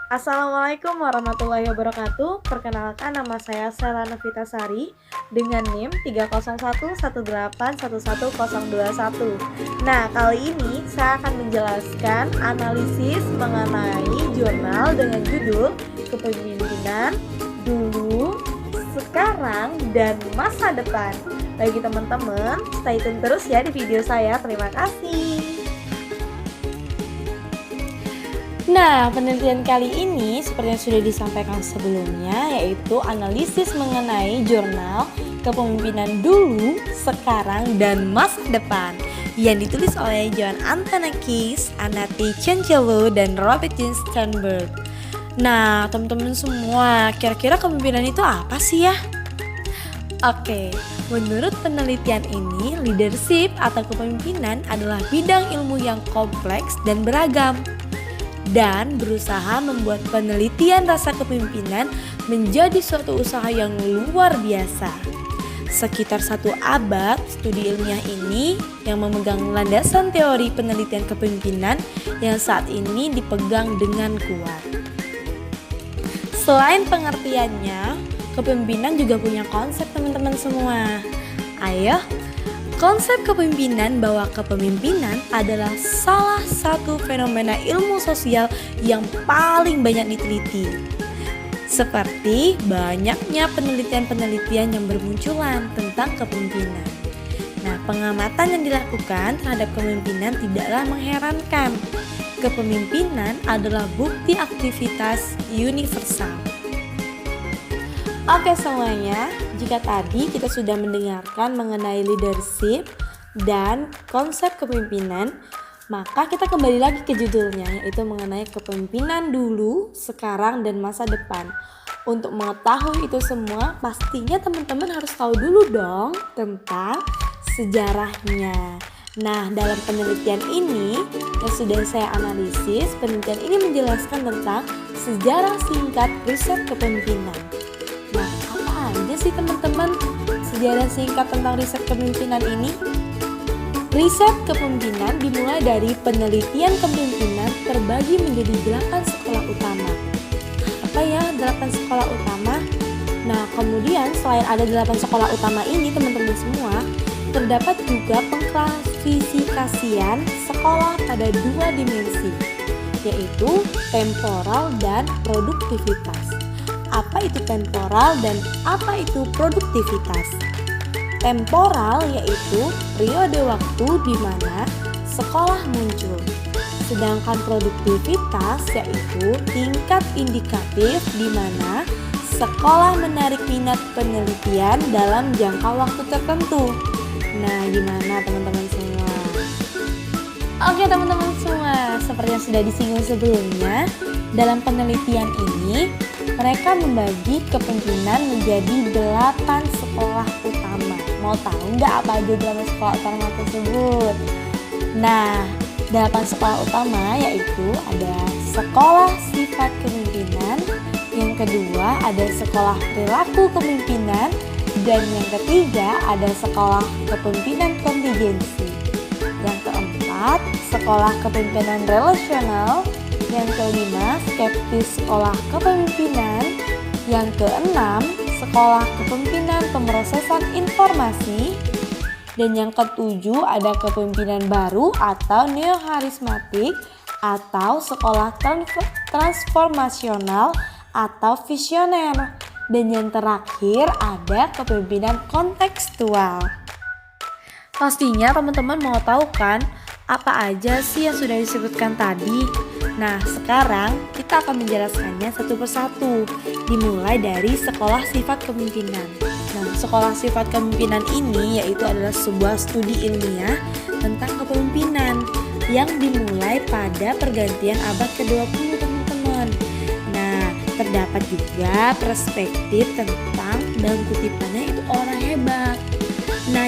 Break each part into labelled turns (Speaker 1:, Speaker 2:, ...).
Speaker 1: Assalamualaikum warahmatullahi wabarakatuh. Perkenalkan nama saya Sela Novitasari dengan NIM 30118111021. Nah, kali ini saya akan menjelaskan analisis mengenai jurnal dengan judul Kepemimpinan Dulu, Sekarang, dan Masa Depan. Bagi teman-teman, stay tune terus ya di video saya. Terima kasih. Nah, penelitian kali ini seperti yang sudah disampaikan sebelumnya, yaitu analisis mengenai jurnal kepemimpinan dulu, sekarang, dan masa depan yang ditulis oleh Joan Antonakis, Anati Cencelo, dan Robert Jean Sternberg. Nah, teman-teman semua, kira-kira kepemimpinan itu apa sih ya? Oke, menurut penelitian ini, leadership atau kepemimpinan adalah bidang ilmu yang kompleks dan beragam, dan berusaha membuat penelitian rasa kepemimpinan menjadi suatu usaha yang luar biasa. Sekitar 1 abad, studi ilmiah ini yang memegang landasan teori penelitian kepemimpinan yang saat ini dipegang dengan kuat. Selain pengertiannya, kepemimpinan juga punya konsep teman-teman semua. Ayo, konsep kepemimpinan bahwa kepemimpinan adalah salah satu fenomena ilmu sosial yang paling banyak diteliti. Seperti banyaknya penelitian-penelitian yang bermunculan tentang kepemimpinan. Nah, pengamatan yang dilakukan terhadap kepemimpinan tidaklah mengherankan. Kepemimpinan adalah bukti aktivitas universal. Oke semuanya, jika tadi kita sudah mendengarkan mengenai leadership dan konsep kepemimpinan, maka kita kembali lagi ke judulnya, yaitu mengenai kepemimpinan dulu, sekarang, dan masa depan. Untuk mengetahui itu semua, pastinya teman-teman harus tahu dulu dong tentang sejarahnya. Nah, dalam penelitian ini yang sudah saya analisis, penelitian ini menjelaskan tentang sejarah singkat riset kepemimpinan. Nah, apa aja sih teman-teman sejarah singkat tentang riset kepemimpinan ini? Riset kepemimpinan dimulai dari penelitian kepemimpinan terbagi menjadi 8 sekolah utama. Apa ya 8 sekolah utama? Nah, kemudian selain ada 8 sekolah utama ini teman-teman semua, terdapat juga pengklasifikasian sekolah pada 2 dimensi, yaitu temporal dan produktivitas. Apa itu temporal dan apa itu produktivitas? Temporal yaitu periode waktu di mana sekolah muncul. Sedangkan produktivitas yaitu tingkat indikatif di mana sekolah menarik minat penelitian dalam jangka waktu tertentu. Nah, gimana teman-teman semua? Oke teman-teman semua, seperti yang sudah disinggung sebelumnya, dalam penelitian ini mereka membagi kepemimpinan menjadi 8 sekolah utama. Mau tahu nggak apa aja 8 sekolah utama tersebut? Nah, 8 sekolah utama yaitu ada sekolah sifat kepemimpinan, yang kedua ada sekolah perilaku kepemimpinan, dan yang ketiga ada sekolah kepemimpinan kontingensi. Yang keempat, sekolah kepemimpinan relasional. Yang kelima, skeptis sekolah kepemimpinan. Yang keenam, sekolah kepemimpinan pemrosesan informasi. Dan yang ketujuh, ada kepemimpinan baru atau neoharismatik atau sekolah transformasional atau visioner. Dan yang terakhir, ada kepemimpinan kontekstual. Pastinya teman-teman mau tahu kan apa aja sih yang sudah disebutkan tadi? Nah, sekarang kita akan menjelaskannya satu persatu. Dimulai dari sekolah sifat kepemimpinan. Nah, sekolah sifat kepemimpinan ini yaitu adalah sebuah studi ilmiah tentang kepemimpinan yang dimulai pada pergantian abad ke-20 teman-teman. Nah, terdapat juga perspektif tentang dalam kutipannya itu orang hebat. Nah,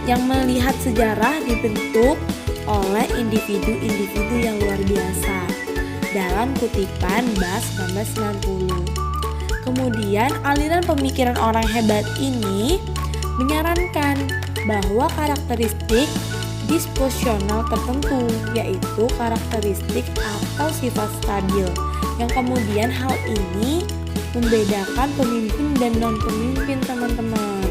Speaker 1: yang melihat sejarah dibentuk oleh individu-individu yang luar biasa dalam kutipan BAS 1990. Kemudian aliran pemikiran orang hebat ini menyarankan bahwa karakteristik disposisional tertentu, yaitu karakteristik atau sifat stabil Yang kemudian hal ini membedakan pemimpin dan non-pemimpin, teman-teman.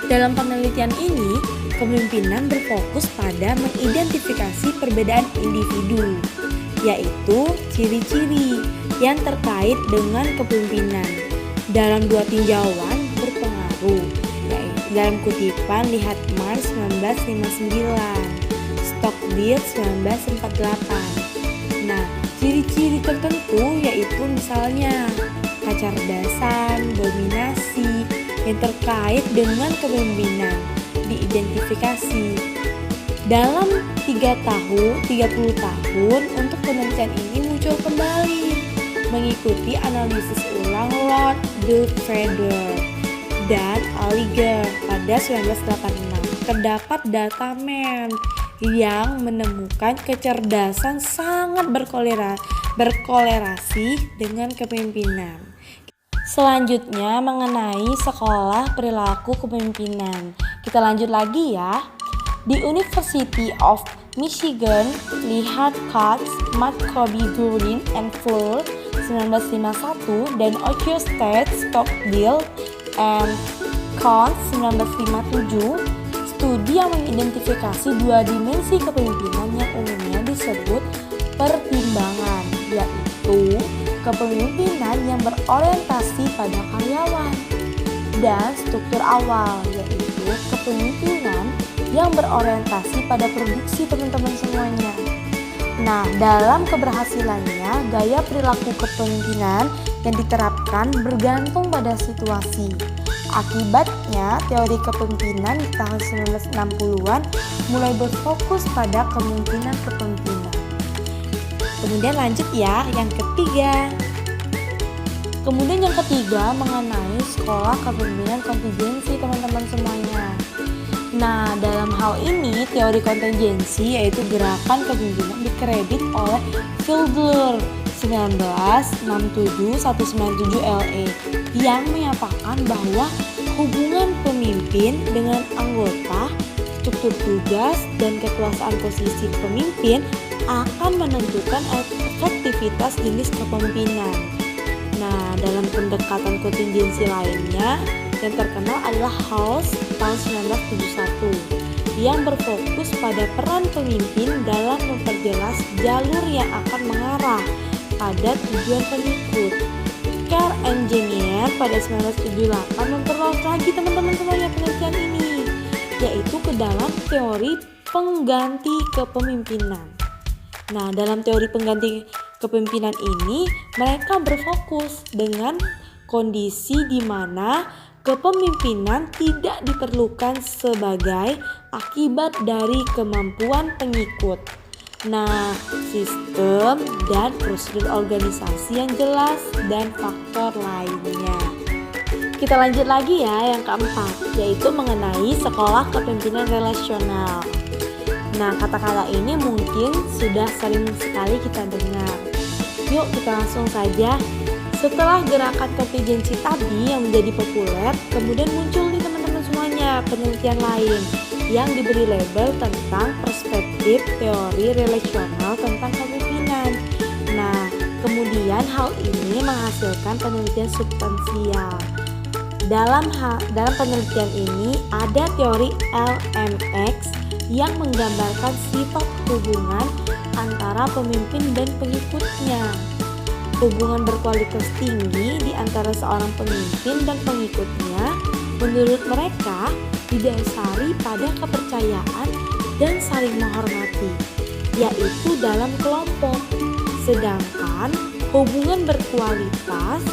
Speaker 1: Dalam penelitian ini, kepemimpinan berfokus pada mengidentifikasi perbedaan individu, yaitu ciri-ciri yang terkait dengan kepemimpinan dalam dua tinjauan berpengaruh, yaitu dalam kutipan lihat Mars 1959, Stockdale 1948. Nah, ciri-ciri tertentu yaitu misalnya kecerdasan, dominasi yang terkait dengan kepemimpinan diidentifikasi. Dalam 30 tahun untuk penelitian ini muncul kembali mengikuti analisis ulang Lord de Freder dan Alliger pada 1986. Terdapat data men yang menemukan kecerdasan sangat berkolerasi dengan kepemimpinan. Selanjutnya mengenai sekolah perilaku kepemimpinan. Kita lanjut lagi ya. Di University of Michigan, lihat Katz, McCoby, Goulding, and Fleur 1951 dan Ohio State, Stockdale, and Cohn 1957, studi yang mengidentifikasi dua dimensi kepemimpinan yang umumnya disebut pertimbangan, yaitu kepemimpinan yang berorientasi pada karyawan, dan struktur awal, yaitu kepemimpinan yang berorientasi pada produksi, teman-teman semuanya. Nah, dalam keberhasilannya, gaya perilaku kepemimpinan yang diterapkan bergantung pada situasi. Akibatnya, teori kepemimpinan di tahun 1960-an mulai berfokus pada kemungkinan kepemimpinan. Kemudian lanjut ya, yang ketiga. Kemudian yang ketiga mengenai sekolah kepemimpinan kontingensi, teman-teman semuanya. Nah, dalam hal ini teori kontingensi yaitu gerakan kepemimpinan dikredit oleh Fieldler 1967-197 LE yang menyatakan bahwa hubungan pemimpin dengan anggota, struktur tugas, dan kekuasaan posisi pemimpin akan menentukan efektivitas jenis kepemimpinan. Nah, dalam pendekatan kontingensi lainnya yang terkenal adalah House tahun 1971 yang berfokus pada peran pemimpin dalam memperjelas jalur yang akan mengarah pada tujuan pengikut. Care Engineer pada 1978 memperluas lagi, teman-teman semuanya, penelitian ini, yaitu ke dalam teori pengganti kepemimpinan. Nah, dalam teori pengganti kepemimpinan ini, mereka berfokus dengan kondisi di mana kepemimpinan tidak diperlukan sebagai akibat dari kemampuan pengikut. Nah, sistem dan prosedur organisasi yang jelas dan faktor lainnya. Kita lanjut lagi ya, yang keempat, yaitu mengenai sekolah kepemimpinan relasional. Nah, kata-kata ini mungkin sudah sering sekali kita dengar. Yuk kita langsung saja. Setelah gerakan kontingensi tadi yang menjadi populer, kemudian muncul nih teman-teman semuanya penelitian lain yang diberi label tentang perspektif teori relasional tentang kepemimpinan. Nah, kemudian hal ini menghasilkan penelitian substansial. Dalam penelitian ini ada teori LMX yang menggambarkan sifat hubungan antara pemimpin dan pengikutnya. Hubungan berkualitas tinggi di antara seorang pemimpin dan pengikutnya menurut mereka didasari pada kepercayaan dan saling menghormati, yaitu dalam kelompok. Sedangkan hubungan berkualitas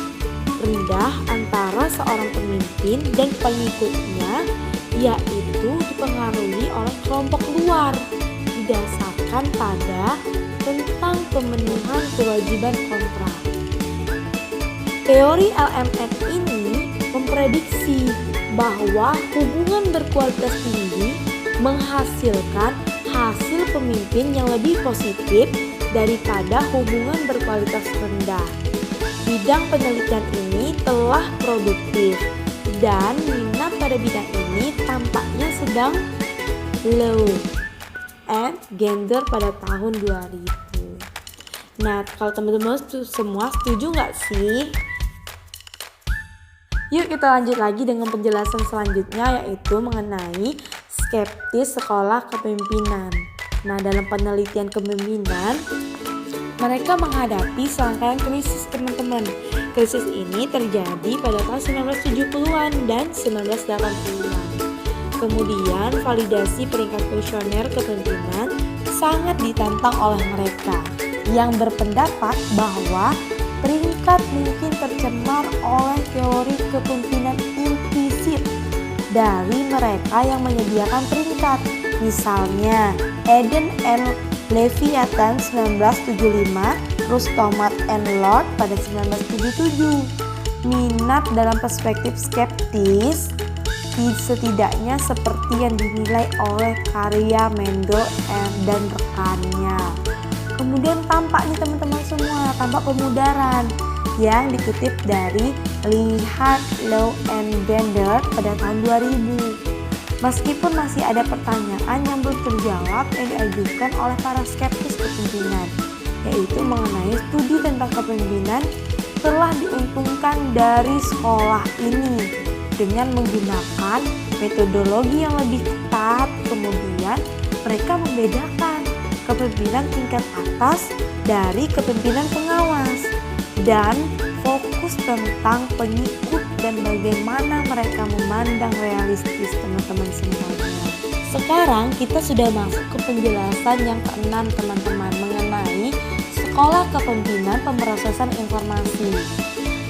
Speaker 1: rendah antara seorang pemimpin dan pengikutnya yaitu dipengaruhi oleh kelompok luar, didasarkan pada tentang pemenuhan kewajiban kontrak. Teori LMX ini memprediksi bahwa hubungan berkualitas tinggi menghasilkan hasil pemimpin yang lebih positif daripada hubungan berkualitas rendah. Bidang penelitian ini telah produktif dan minat pada bidang ini tampaknya sedang low and gender pada tahun 2000. Nah, kalau teman-teman semua setuju nggak sih? Yuk kita lanjut lagi dengan penjelasan selanjutnya, yaitu mengenai skeptis sekolah kepemimpinan. Nah, dalam penelitian kepemimpinan, mereka menghadapi serangkaian krisis, teman-teman. Krisis ini terjadi pada tahun 1970-an dan 1980-an. Kemudian, validasi peringkat kuesioner kepemimpinan sangat ditantang oleh mereka yang berpendapat bahwa peringkat mungkin tercemar oleh teori kepemimpinan implisit dari mereka yang menyediakan peringkat. Misalnya, Eden and Leviathan 1975, terus Thomas and Lord pada 1977. Minat dalam perspektif skeptis setidaknya seperti yang dinilai oleh karya Mendel dan rekannya. Kemudian tampak nih teman-teman semua, tampak pemudaran yang dikutip dari Lihat, Law and Bender pada tahun 2000. Meskipun masih ada pertanyaan yang belum terjawab yang diajukan oleh para skeptis kepemimpinan, yaitu mengenai studi tentang kepemimpinan telah diuntungkan dari sekolah ini dengan menggunakan metodologi yang lebih ketat. Kemudian mereka membedakan kepemimpinan tingkat atas dari kepemimpinan pengawas dan fokus tentang pengikut dan bagaimana mereka memandang realistis, teman-teman semuanya. Sekarang kita sudah masuk ke penjelasan yang keenam, teman-teman, mengenai sekolah kepemimpinan pemrosesan informasi.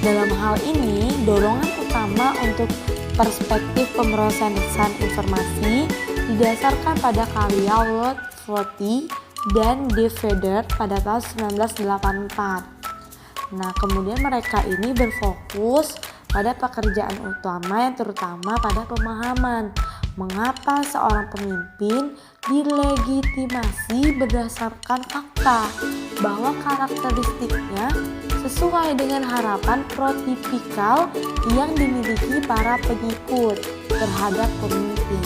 Speaker 1: Dalam hal ini, dorongan utama untuk perspektif pemrosesan informasi didasarkan pada karya Ward Floty dan De Vedder pada tahun 1984. Nah, kemudian mereka ini berfokus pada pekerjaan utama yang terutama pada pemahaman mengapa seorang pemimpin dilegitimasi berdasarkan fakta bahwa karakteristiknya sesuai dengan harapan protipikal yang dimiliki para pengikut terhadap pemimpin.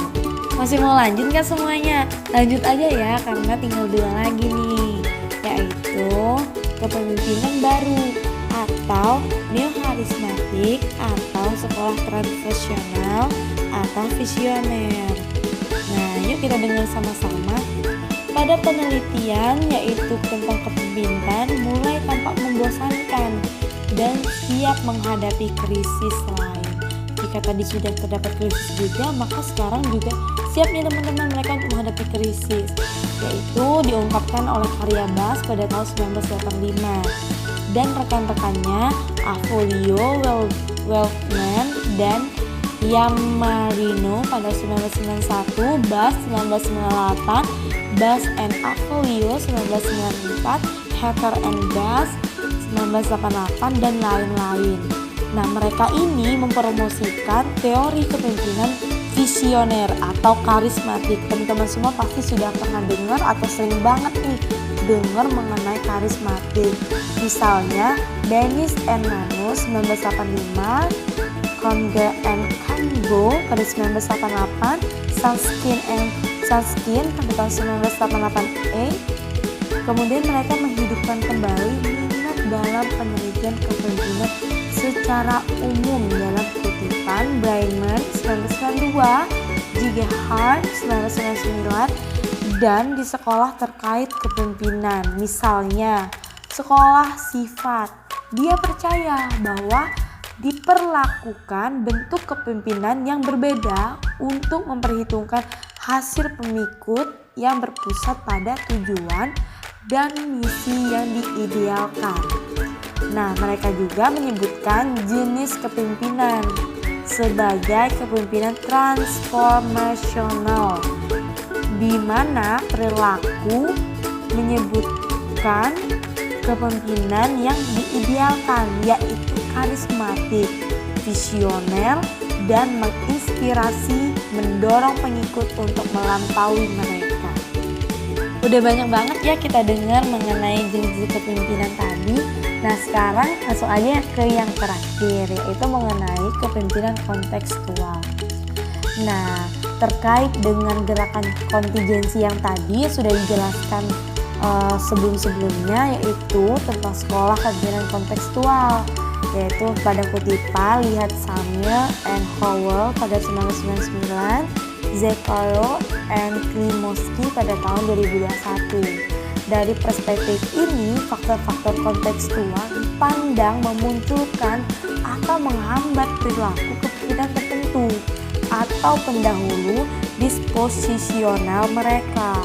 Speaker 1: Masih mau lanjut gak semuanya? Lanjut aja ya, karena tinggal 2 lagi nih, yaitu kepemimpinan baru atau neo-karismatik atau sekolah transversional atau visioner. Nah, yuk kita dengar sama-sama. Pada penelitian yaitu tentang kepemimpinan mulai tampak membosankan dan siap menghadapi krisis lain. Jika tadi sudah terdapat krisis juga, maka sekarang juga siap nih teman-teman mereka untuk menghadapi krisis, yaitu diungkapkan oleh karya Bass pada tahun 1985 dan rekan-rekannya Avolio, Weltman dan Yamarino pada 1991, Bass 1998, Bass and Avolio 1994, Heather and Bass 1988 dan lain-lain. Nah, mereka ini mempromosikan teori kepemimpinan visioner atau karismatik. Teman-teman semua pasti sudah pernah dengar atau sering banget nih dengar mengenai karismatik. Misalnya Dennis and Manus 1985, Conger and Kango pada 1988, Sunskin pada tahun 1988. Kemudian mereka menghidupkan kembali minat dalam penelitian kepemimpinan secara umum dalam kutipan Braiman 1992, Giga Hart 1999, dan di sekolah terkait kepemimpinan. Misalnya, sekolah sifat. Dia percaya bahwa diperlakukan bentuk kepemimpinan yang berbeda untuk memperhitungkan hasil pengikut yang berpusat pada tujuan dan misi yang diidealkan. Nah, mereka juga menyebutkan jenis kepemimpinan sebagai kepemimpinan transformasional, di mana perilaku menyebutkan kepemimpinan yang diidealkan, yaitu karismatik, visioner, dan menginspirasi, mendorong pengikut untuk melampaui mereka. Udah banyak banget ya kita dengar mengenai jenis kepemimpinan tadi. Nah, sekarang langsung aja ke yang terakhir, yaitu mengenai kepemimpinan kontekstual. Nah, terkait dengan gerakan kontingensi yang tadi sudah dijelaskan sebelum-sebelumnya, yaitu tentang sekolah kepemimpinan kontekstual, yaitu pada kutipan lihat Samuel and Howell pada 1999, Zekaro and Klimovsky pada tahun 2021. Dari perspektif ini, faktor-faktor kontekstual dipandang memunculkan atau menghambat perilaku kepemimpinan tertentu atau pendahulu disposisional mereka.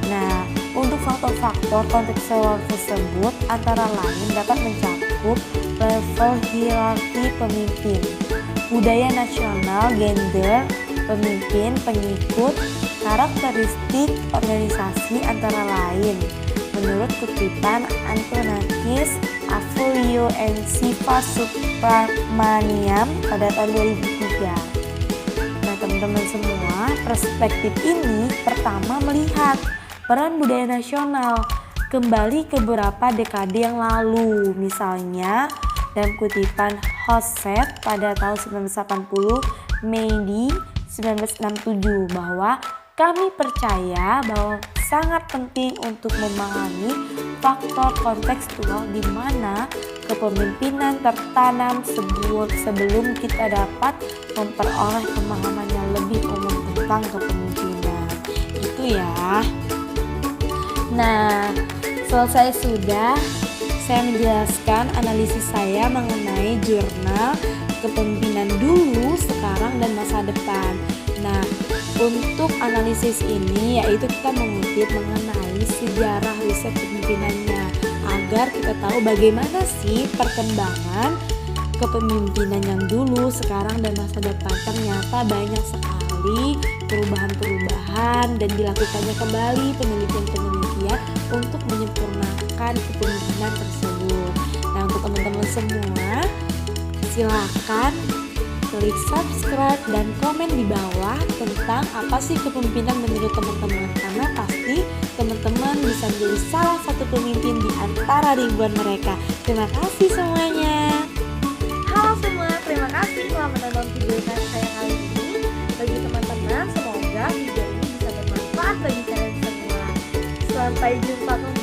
Speaker 1: Nah, untuk faktor-faktor kontekstual tersebut antara lain dapat mencakup level hierarki pemimpin, budaya nasional, gender pemimpin, pengikut, karakteristik organisasi antara lain. Menurut kutipan Antonakis, Afolio and Siva Subramaniam pada tahun 2003. Nah, teman-teman semua, perspektif ini pertama melihat peran budaya nasional kembali ke beberapa dekade yang lalu. Misalnya dalam kutipan Hosset pada tahun 1980, Meidi 1967, bahwa kami percaya bahwa sangat penting untuk memahami faktor kontekstual di mana kepemimpinan tertanam sebelum kita dapat memperoleh pemahaman yang lebih umum tentang kepemimpinan. Itu ya. Nah, selesai sudah saya menjelaskan analisis saya mengenai jurnal kepemimpinan dulu, sekarang, dan masa depan. Nah, untuk analisis ini yaitu kita mengutip mengenai sejarah riset kepemimpinannya agar kita tahu bagaimana sih perkembangan kepemimpinan yang dulu, sekarang, dan masa depan. Ternyata banyak sekali perubahan-perubahan dan dilakukannya kembali penelitian-penelitian untuk menyempurnakan kepemimpinan tersebut. Nah, untuk teman-teman semua, silakan klik subscribe dan komen di bawah tentang apa sih kepemimpinan menurut teman-teman, karena pasti teman-teman bisa menjadi salah satu pemimpin di antara ribuan mereka. Terima kasih semuanya. Halo semua, terima kasih telah menonton video saya kali ini. Bagi teman-teman, semoga video ini bisa bermanfaat bagi kalian semua. Sampai jumpa kembali